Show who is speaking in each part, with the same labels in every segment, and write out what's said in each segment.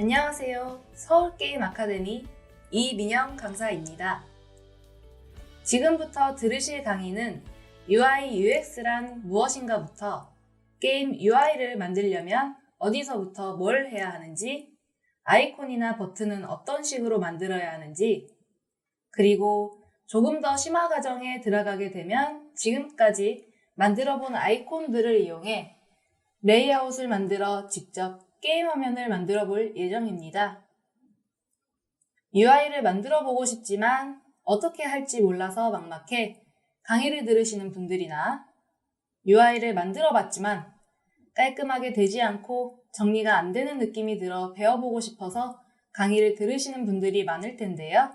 Speaker 1: 안녕하세요. 서울게임 아카데미 이민영 강사입니다. 지금부터 들으실 강의는 UI, UX란 무엇인가부터 게임 UI를 만들려면 어디서부터 뭘 해야 하는지, 아이콘이나 버튼은 어떤 식으로 만들어야 하는지, 그리고 조금 더 심화 과정에 들어가게 되면 지금까지 만들어 본 아이콘들을 이용해 레이아웃을 만들어 직접 게임 화면을 만들어 볼 예정입니다. UI를 만들어 보고 싶지만 어떻게 할지 몰라서 막막해 강의를 들으시는 분들이나 UI를 만들어 봤지만 깔끔하게 되지 않고 정리가 안 되는 느낌이 들어 배워보고 싶어서 강의를 들으시는 분들이 많을 텐데요.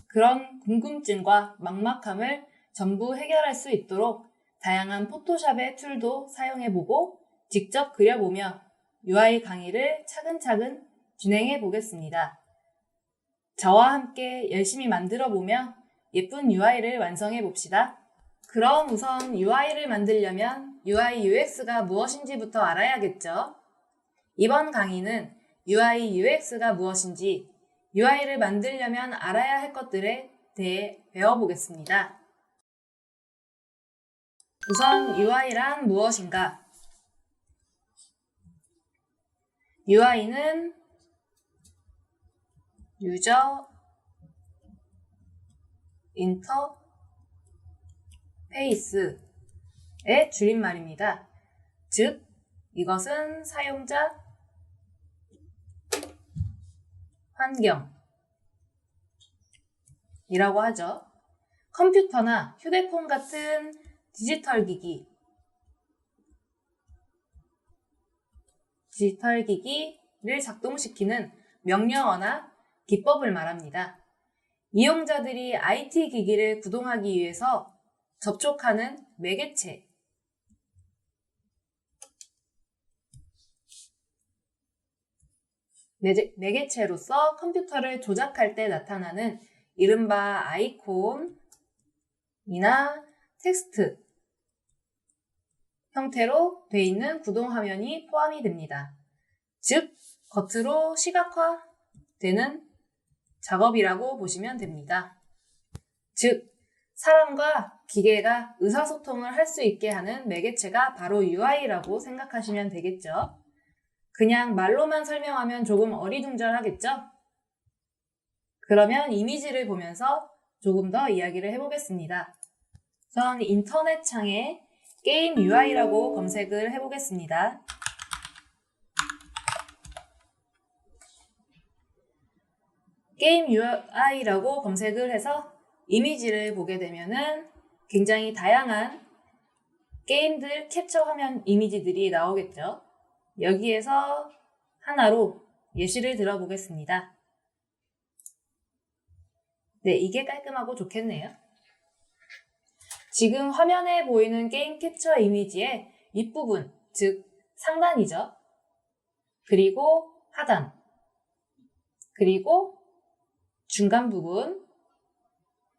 Speaker 1: 그런 궁금증과 막막함을 전부 해결할 수 있도록 다양한 포토샵의 툴도 사용해보고 직접 그려보며 UI 강의를 차근차근 진행해 보겠습니다. 저와 함께 열심히 만들어보며 예쁜 UI를 완성해 봅시다. 그럼 우선 UI를 만들려면 UI, UX가 무엇인지부터 알아야겠죠? 이번 강의는 UI, UX가 무엇인지, UI를 만들려면 알아야 할 것들에 대해 배워보겠습니다. 우선 UI란 무엇인가? UI는 유저 인터페이스의 줄임말입니다. 즉, 이것은 사용자 환경이라고 하죠. 컴퓨터나 휴대폰 같은 디지털 기기를 작동시키는 명령어나 기법을 말합니다. 이용자들이 IT 기기를 구동하기 위해서 접촉하는 매개체로서 컴퓨터를 조작할 때 나타나는 이른바 아이콘이나 텍스트 형태로 되어 있는 구동화면이 포함이 됩니다. 즉, 겉으로 시각화되는 작업이라고 보시면 됩니다. 즉, 사람과 기계가 의사소통을 할 수 있게 하는 매개체가 바로 UI라고 생각하시면 되겠죠. 그냥 말로만 설명하면 조금 어리둥절하겠죠? 그러면 이미지를 보면서 조금 더 이야기를 해보겠습니다. 우선 인터넷 창에 게임 UI라고 검색을 해보겠습니다. 게임 UI라고 검색을 해서 이미지를 보게 되면은 굉장히 다양한 게임들 캡처 화면 이미지들이 나오겠죠. 여기에서 하나로 예시를 들어보겠습니다. 네, 이게 깔끔하고 좋겠네요. 지금 화면에 보이는 게임 캡처 이미지의 윗부분, 즉 상단이죠. 그리고 하단, 그리고 중간 부분,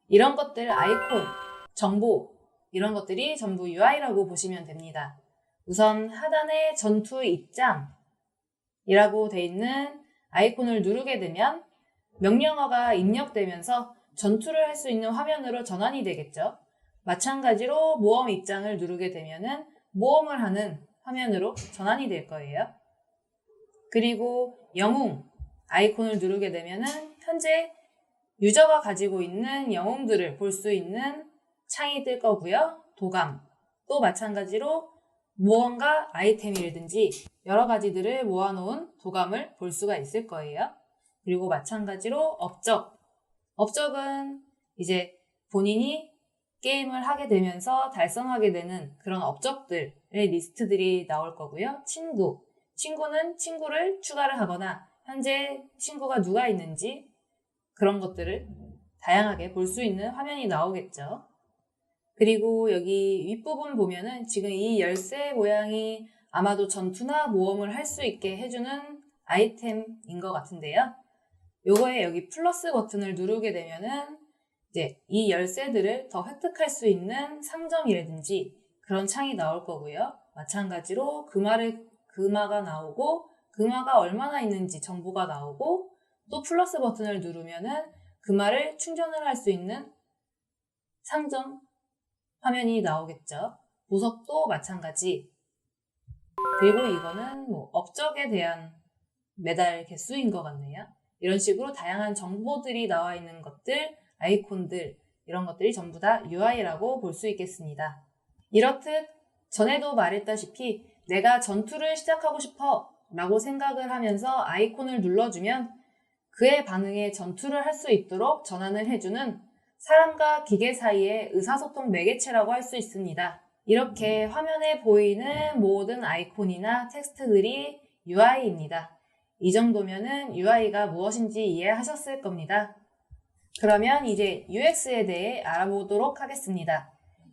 Speaker 1: 이런 것들 아이콘, 정보, 이런 것들이 전부 UI라고 보시면 됩니다. 우선 하단에 전투 입장이라고 되어 있는 아이콘을 누르게 되면 명령어가 입력되면서 전투를 할 수 있는 화면으로 전환이 되겠죠. 마찬가지로 모험 입장을 누르게 되면은 모험을 하는 화면으로 전환이 될 거예요. 그리고 영웅 아이콘을 누르게 되면은 현재 유저가 가지고 있는 영웅들을 볼 수 있는 창이 뜰 거고요. 도감 또 마찬가지로 무언가 아이템이라든지 여러 가지들을 모아놓은 도감을 볼 수가 있을 거예요. 그리고 마찬가지로 업적은 이제 본인이 게임을 하게 되면서 달성하게 되는 그런 업적들의 리스트들이 나올 거고요. 친구는 친구를 추가를 하거나 현재 친구가 누가 있는지 그런 것들을 다양하게 볼 수 있는 화면이 나오겠죠. 그리고 여기 윗부분 보면은 지금 이 열쇠 모양이 아마도 전투나 모험을 할 수 있게 해주는 아이템인 것 같은데요. 요거에 여기 플러스 버튼을 누르게 되면은 이제 이 열쇠들을 더 획득할 수 있는 상점이라든지 그런 창이 나올 거고요. 마찬가지로 금화가 나오고 금화가 얼마나 있는지 정보가 나오고, 또 플러스 버튼을 누르면은 금화를 충전을 할 수 있는 상점 화면이 나오겠죠. 보석도 마찬가지. 그리고 이거는 업적에 대한 메달 개수인 것 같네요. 이런 식으로 다양한 정보들이 나와 있는 것들, 아이콘들, 이런 것들이 전부 다 UI라고 볼 수 있겠습니다. 이렇듯 전에도 말했다시피 내가 전투를 시작하고 싶어 라고 생각을 하면서 아이콘을 눌러주면 그의 반응에 전투를 할 수 있도록 전환을 해주는 사람과 기계 사이의 의사소통 매개체라고 할 수 있습니다. 이렇게 화면에 보이는 모든 아이콘이나 텍스트들이 UI입니다. 이 정도면은 UI가 무엇인지 이해하셨을 겁니다. 그러면 이제 UX에 대해 알아보도록 하겠습니다.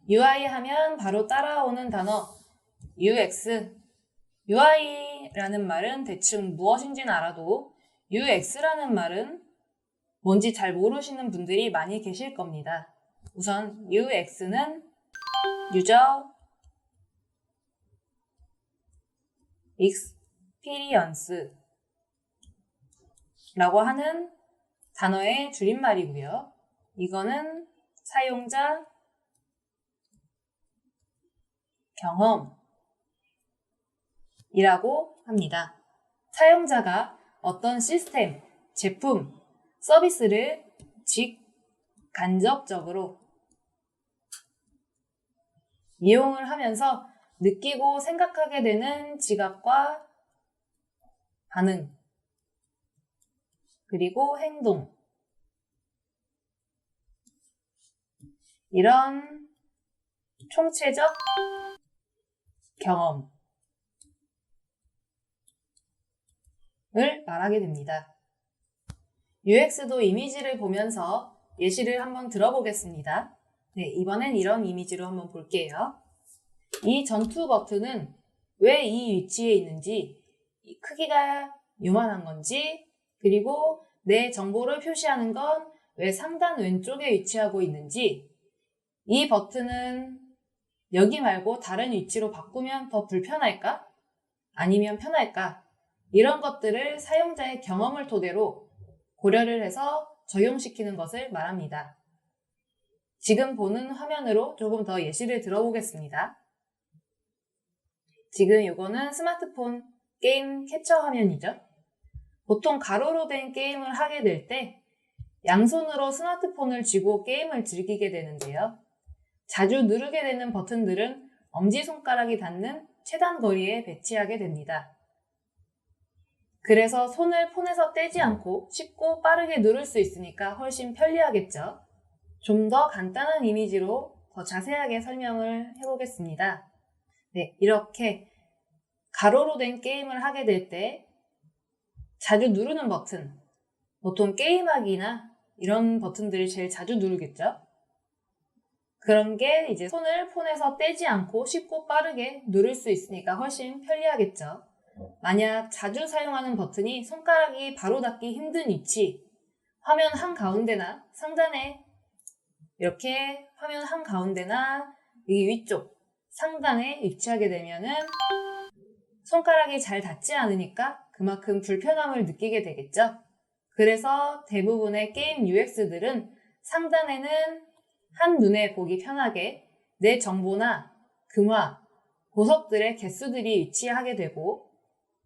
Speaker 1: UI 하면 바로 따라오는 단어 UX. UI라는 말은 대충 무엇인지는 알아도 UX라는 말은 뭔지 잘 모르시는 분들이 많이 계실 겁니다. 우선 UX는 User Experience 라고 하는 단어의 줄임말이고요. 이거는 사용자 경험이라고 합니다. 사용자가 어떤 시스템, 제품, 서비스를 직간접적으로 이용을 하면서 느끼고 생각하게 되는 지각과 반응, 그리고 행동, 이런 총체적 경험을 말하게 됩니다. UX도 이미지를 보면서 예시를 한번 들어보겠습니다. 네, 이번엔 이런 이미지로 한번 볼게요. 이 전투 버튼은 왜 이 위치에 있는지, 크기가 요만한 건지, 그리고 내 정보를 표시하는 건 왜 상단 왼쪽에 위치하고 있는지, 이 버튼은 여기 말고 다른 위치로 바꾸면 더 불편할까? 아니면 편할까? 이런 것들을 사용자의 경험을 토대로 고려를 해서 적용시키는 것을 말합니다. 지금 보는 화면으로 조금 더 예시를 들어보겠습니다. 지금 이거는 스마트폰 게임 캡처 화면이죠. 보통 가로로 된 게임을 하게 될 때 양손으로 스마트폰을 쥐고 게임을 즐기게 되는데요. 자주 누르게 되는 버튼들은 엄지손가락이 닿는 최단 거리에 배치하게 됩니다. 그래서 손을 폰에서 떼지 않고 쉽고 빠르게 누를 수 있으니까 훨씬 편리하겠죠. 좀 더 간단한 이미지로 더 자세하게 설명을 해보겠습니다. 네, 이렇게 가로로 된 게임을 하게 될 때 자주 누르는 버튼, 보통 게임하기나 이런 버튼들을 제일 자주 누르겠죠. 그런 게 이제 손을 폰에서 떼지 않고 쉽고 빠르게 누를 수 있으니까 훨씬 편리하겠죠. 만약 자주 사용하는 버튼이 손가락이 바로 닿기 힘든 위치, 화면 한가운데나 상단에 이렇게 화면 한가운데나 이 위쪽 상단에 위치하게 되면은 손가락이 잘 닿지 않으니까 그만큼 불편함을 느끼게 되겠죠. 그래서 대부분의 게임 UX들은 상단에는 한눈에 보기 편하게 내 정보나 금화, 보석들의 개수들이 위치하게 되고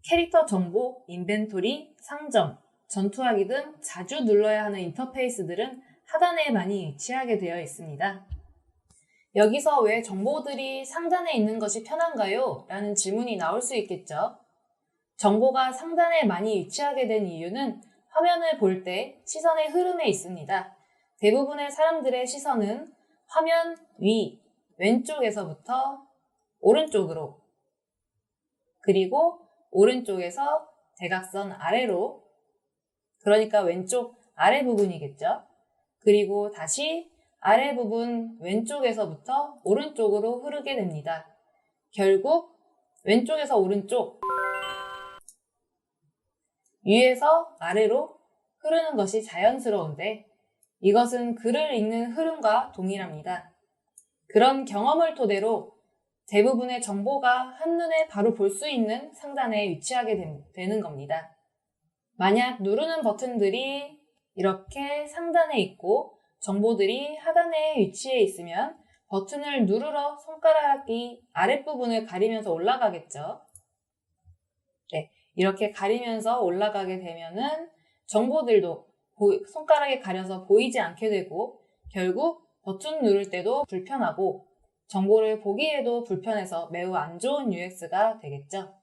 Speaker 1: 캐릭터 정보, 인벤토리, 상점, 전투하기 등 자주 눌러야 하는 인터페이스들은 하단에 많이 위치하게 되어 있습니다. 여기서 왜 정보들이 상단에 있는 것이 편한가요? 라는 질문이 나올 수 있겠죠. 정보가 상단에 많이 위치하게 된 이유는 화면을 볼 때 시선의 흐름에 있습니다. 대부분의 사람들의 시선은 화면 위, 왼쪽에서부터 오른쪽으로, 그리고 오른쪽에서 대각선 아래로, 그러니까 왼쪽 아래 부분이겠죠. 그리고 다시 아래 부분 왼쪽에서부터 오른쪽으로 흐르게 됩니다. 결국 왼쪽에서 오른쪽, 위에서 아래로 흐르는 것이 자연스러운데 이것은 글을 읽는 흐름과 동일합니다. 그런 경험을 토대로 대부분의 정보가 한눈에 바로 볼 수 있는 상단에 위치하게 되는 겁니다. 만약 누르는 버튼들이 이렇게 상단에 있고 정보들이 하단에 위치해 있으면 버튼을 누르러 손가락이 아랫부분을 가리면서 올라가겠죠. 네, 이렇게 가리면서 올라가게 되면은 정보들도 손가락에 가려서 보이지 않게 되고 결국 버튼 누를 때도 불편하고 정보를 보기에도 불편해서 매우 안 좋은 UX가 되겠죠.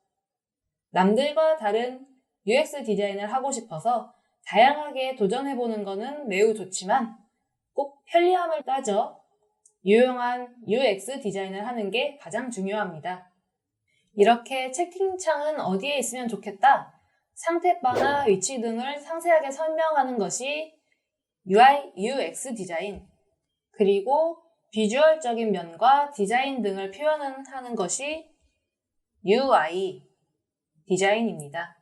Speaker 1: 남들과 다른 UX 디자인을 하고 싶어서 다양하게 도전해보는 것은 매우 좋지만 꼭 편리함을 따져 유용한 UX 디자인을 하는 게 가장 중요합니다. 이렇게 채팅창은 어디에 있으면 좋겠다? 상태바나 위치 등을 상세하게 설명하는 것이 UI, UX 디자인, 그리고 비주얼적인 면과 디자인 등을 표현하는 것이 UI 디자인입니다.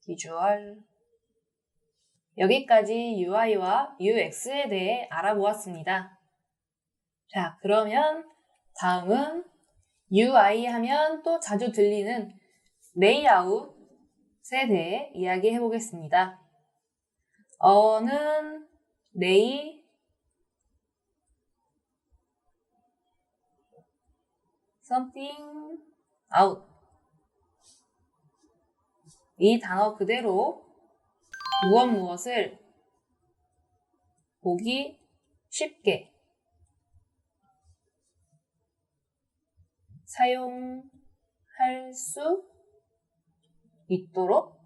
Speaker 1: 비주얼. 여기까지 UI와 UX에 대해 알아보았습니다. 자, 그러면 다음은 UI 하면 또 자주 들리는 레이아웃에 대해 이야기해 보겠습니다. 어는 레이, something out. 이 단어 그대로 무엇을 보기 쉽게 사용할 수 있도록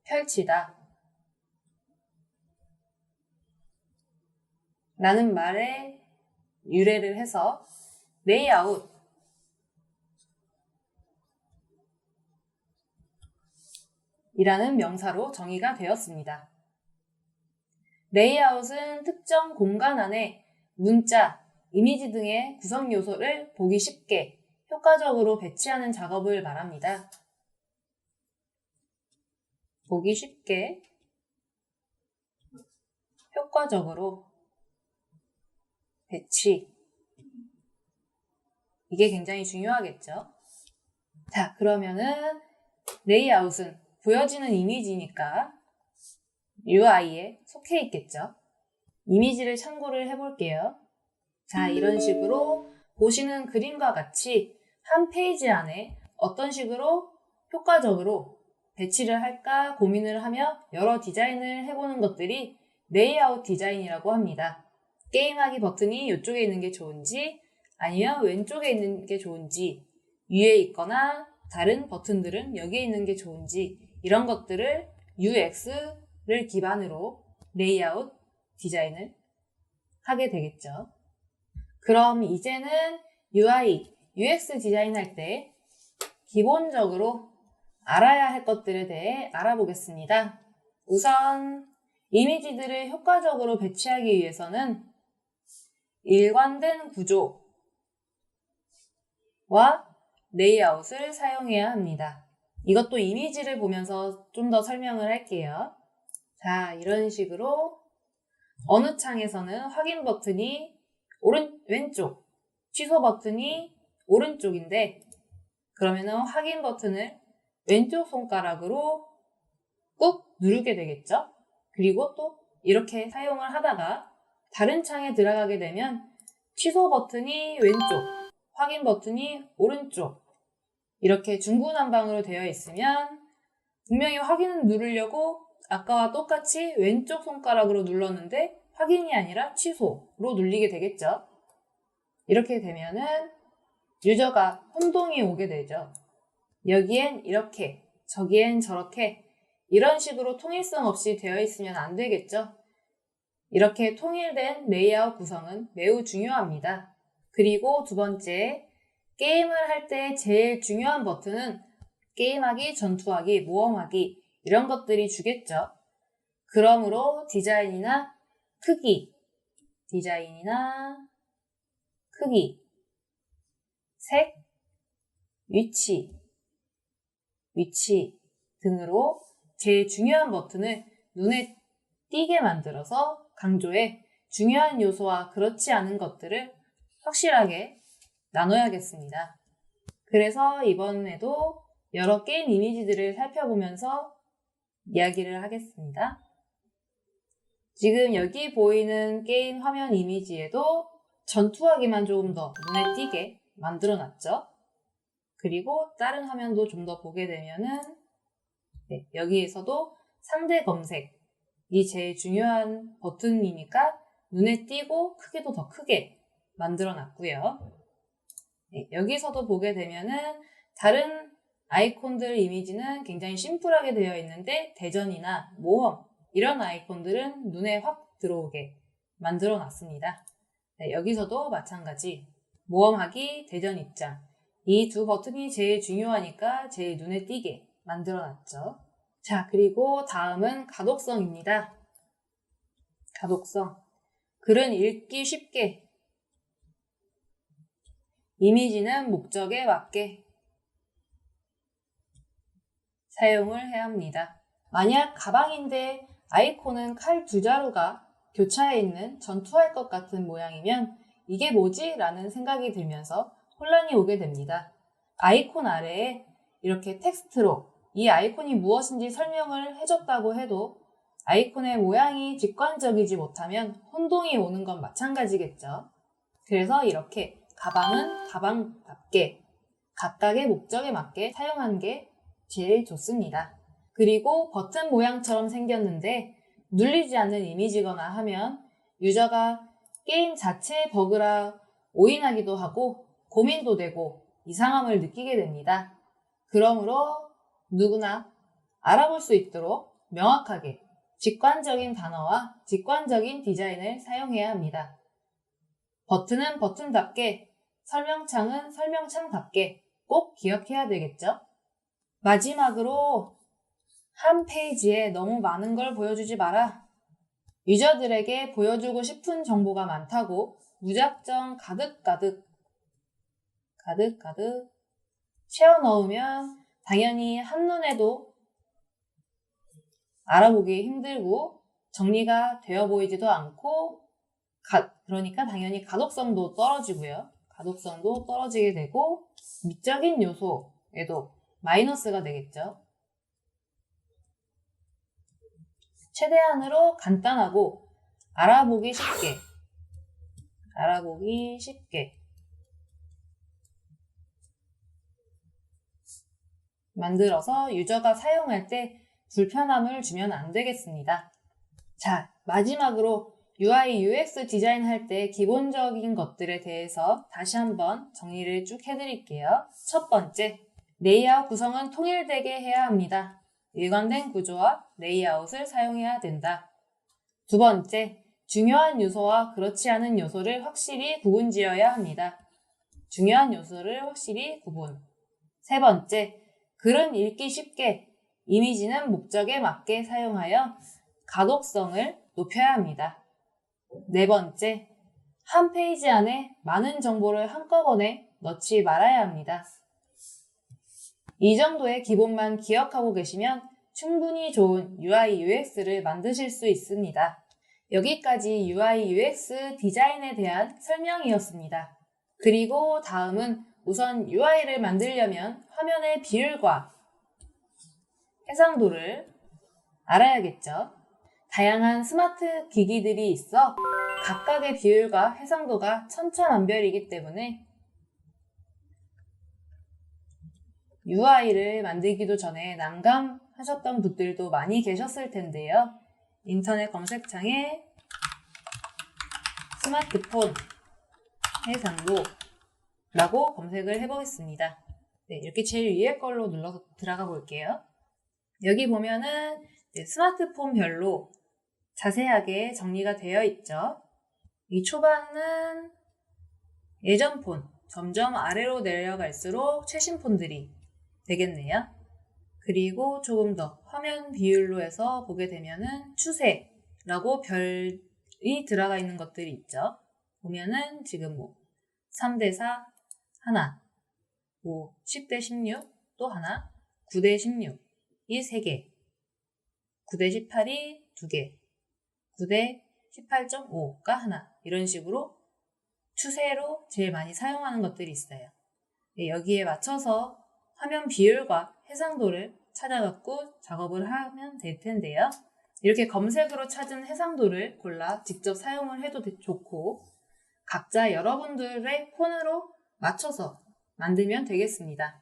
Speaker 1: 펼치다 라는 말에 유래를 해서 레이아웃 이라는 명사로 정의가 되었습니다. 레이아웃은 특정 공간 안에 문자, 이미지 등의 구성 요소를 보기 쉽게 효과적으로 배치하는 작업을 말합니다. 보기 쉽게 효과적으로 배치. 이게 굉장히 중요하겠죠. 자, 그러면은 레이아웃은 보여지는 이미지니까 UI에 속해 있겠죠. 이미지를 참고를 해볼게요. 자, 이런 식으로 보시는 그림과 같이 한 페이지 안에 어떤 식으로 효과적으로 배치를 할까 고민을 하며 여러 디자인을 해보는 것들이 레이아웃 디자인이라고 합니다. 게임하기 버튼이 이쪽에 있는 게 좋은지 아니면 왼쪽에 있는 게 좋은지 위에 있거나 다른 버튼들은 여기에 있는 게 좋은지 이런 것들을 UX를 기반으로 레이아웃 디자인을 하게 되겠죠. 그럼 이제는 UI, UX 디자인할 때 기본적으로 알아야 할 것들에 대해 알아보겠습니다. 우선 이미지들을 효과적으로 배치하기 위해서는 일관된 구조와 레이아웃을 사용해야 합니다. 이것도 이미지를 보면서 좀 더 설명을 할게요. 자, 이런 식으로 어느 창에서는 확인 버튼이 왼쪽, 취소 버튼이 오른쪽인데 그러면은 확인 버튼을 왼쪽 손가락으로 꾹 누르게 되겠죠? 그리고 또 이렇게 사용을 하다가 다른 창에 들어가게 되면 취소 버튼이 왼쪽, 확인 버튼이 오른쪽 이렇게 중구난방으로 되어 있으면 분명히 확인을 누르려고 아까와 똑같이 왼쪽 손가락으로 눌렀는데 확인이 아니라 취소로 눌리게 되겠죠. 이렇게 되면은 유저가 혼동이 오게 되죠. 여기엔 이렇게, 저기엔 저렇게 이런 식으로 통일성 없이 되어 있으면 안 되겠죠. 이렇게 통일된 레이아웃 구성은 매우 중요합니다. 그리고 두 번째, 게임을 할 때 제일 중요한 버튼은 게임하기, 전투하기, 모험하기 이런 것들이 주겠죠. 그러므로 디자인이나 크기, 색, 위치 등으로 제일 중요한 버튼을 눈에 띄게 만들어서 강조해 중요한 요소와 그렇지 않은 것들을 확실하게 나눠야겠습니다. 그래서 이번에도 여러 게임 이미지들을 살펴보면서 이야기를 하겠습니다. 지금 여기 보이는 게임 화면 이미지에도 전투하기만 조금 더 눈에 띄게 만들어 놨죠. 그리고 다른 화면도 좀 더 보게 되면은 여기에서도 상대 검색이 제일 중요한 버튼이니까 눈에 띄고 크기도 더 크게 만들어 놨고요. 여기서도 보게 되면은 다른 아이콘들 이미지는 굉장히 심플하게 되어 있는데 대전이나 모험 이런 아이콘들은 눈에 확 들어오게 만들어 놨습니다. 여기서도 마찬가지 모험하기, 대전 입장 이 두 버튼이 제일 중요하니까 제일 눈에 띄게 만들어 놨죠. 자, 그리고 다음은 가독성입니다. 가독성. 글은 읽기 쉽게, 이미지는 목적에 맞게 사용을 해야 합니다. 만약 가방인데 아이콘은 칼 두 자루가 교차해 있는 전투할 것 같은 모양이면 이게 뭐지? 라는 생각이 들면서 혼란이 오게 됩니다. 아이콘 아래에 이렇게 텍스트로 이 아이콘이 무엇인지 설명을 해줬다고 해도 아이콘의 모양이 직관적이지 못하면 혼동이 오는 건 마찬가지겠죠. 그래서 이렇게 가방은 가방답게 각각의 목적에 맞게 사용하는 게 제일 좋습니다. 그리고 버튼 모양처럼 생겼는데 눌리지 않는 이미지거나 하면 유저가 게임 자체의 버그라 오인하기도 하고 고민도 되고 이상함을 느끼게 됩니다. 그러므로 누구나 알아볼 수 있도록 명확하게 직관적인 단어와 직관적인 디자인을 사용해야 합니다. 버튼은 버튼답게, 설명창은 설명창답게 꼭 기억해야 되겠죠? 마지막으로 한 페이지에 너무 많은 걸 보여주지 마라. 유저들에게 보여주고 싶은 정보가 많다고 무작정 가득 채워 넣으면 당연히 한눈에도 알아보기 힘들고 정리가 되어 보이지도 않고 그러니까 당연히 가독성도 떨어지고요. 가독성도 떨어지게 되고 미적인 요소에도 마이너스가 되겠죠. 최대한으로 간단하고 알아보기 쉽게 만들어서 유저가 사용할 때 불편함을 주면 안 되겠습니다. 자, 마지막으로 UI, UX 디자인할 때 기본적인 것들에 대해서 다시 한번 정리를 쭉 해드릴게요. 첫 번째, 레이아웃 구성은 통일되게 해야 합니다. 일관된 구조와 레이아웃을 사용해야 된다. 두 번째, 중요한 요소와 그렇지 않은 요소를 확실히 구분지어야 합니다. 중요한 요소를 확실히 구분. 세 번째, 글은 읽기 쉽게, 이미지는 목적에 맞게 사용하여 가독성을 높여야 합니다. 네 번째, 한 페이지 안에 많은 정보를 한꺼번에 넣지 말아야 합니다. 이 정도의 기본만 기억하고 계시면 충분히 좋은 UI, UX를 만드실 수 있습니다. 여기까지 UI, UX 디자인에 대한 설명이었습니다. 그리고 다음은 우선 UI를 만들려면 화면의 비율과 해상도를 알아야겠죠. 다양한 스마트 기기들이 있어 각각의 비율과 해상도가 천차만별이기 때문에 UI를 만들기도 전에 난감하셨던 분들도 많이 계셨을 텐데요. 인터넷 검색창에 스마트폰 해상도라고 검색을 해보겠습니다. 네, 이렇게 제일 위에 걸로 눌러서 들어가 볼게요. 여기 보면은 스마트폰별로 자세하게 정리가 되어 있죠. 이 초반은 예전 폰, 점점 아래로 내려갈수록 최신 폰들이 되겠네요. 그리고 조금 더 화면 비율로 해서 보게 되면은 추세라고 별이 들어가 있는 것들이 있죠. 보면은 지금 3대4 하나, 10대16 또 하나, 9대16 이 3개, 9대18이 2개, 9대 18.5가 하나 이런 식으로 추세로 제일 많이 사용하는 것들이 있어요. 여기에 맞춰서 화면 비율과 해상도를 찾아갖고 작업을 하면 될 텐데요. 이렇게 검색으로 찾은 해상도를 골라 직접 사용을 해도 좋고 각자 여러분들의 폰으로 맞춰서 만들면 되겠습니다.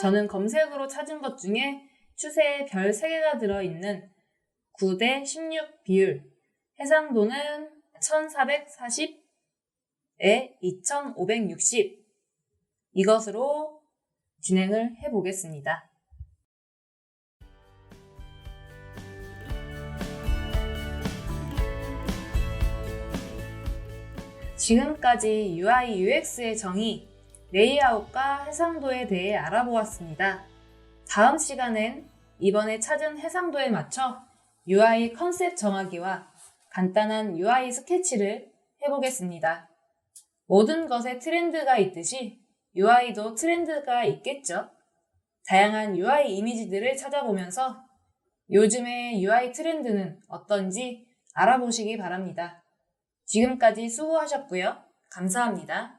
Speaker 1: 저는 검색으로 찾은 것 중에 추세에 별 3개가 들어있는 9대 16 비율, 해상도는 1440에 2560 이것으로 진행을 해보겠습니다. 지금까지 UI, UX의 정의, 레이아웃과 해상도에 대해 알아보았습니다. 다음 시간엔 이번에 찾은 해상도에 맞춰 UI 컨셉 정하기와 간단한 UI 스케치를 해보겠습니다. 모든 것에 트렌드가 있듯이 UI도 트렌드가 있겠죠? 다양한 UI 이미지들을 찾아보면서 요즘의 UI 트렌드는 어떤지 알아보시기 바랍니다. 지금까지 수고하셨고요. 감사합니다.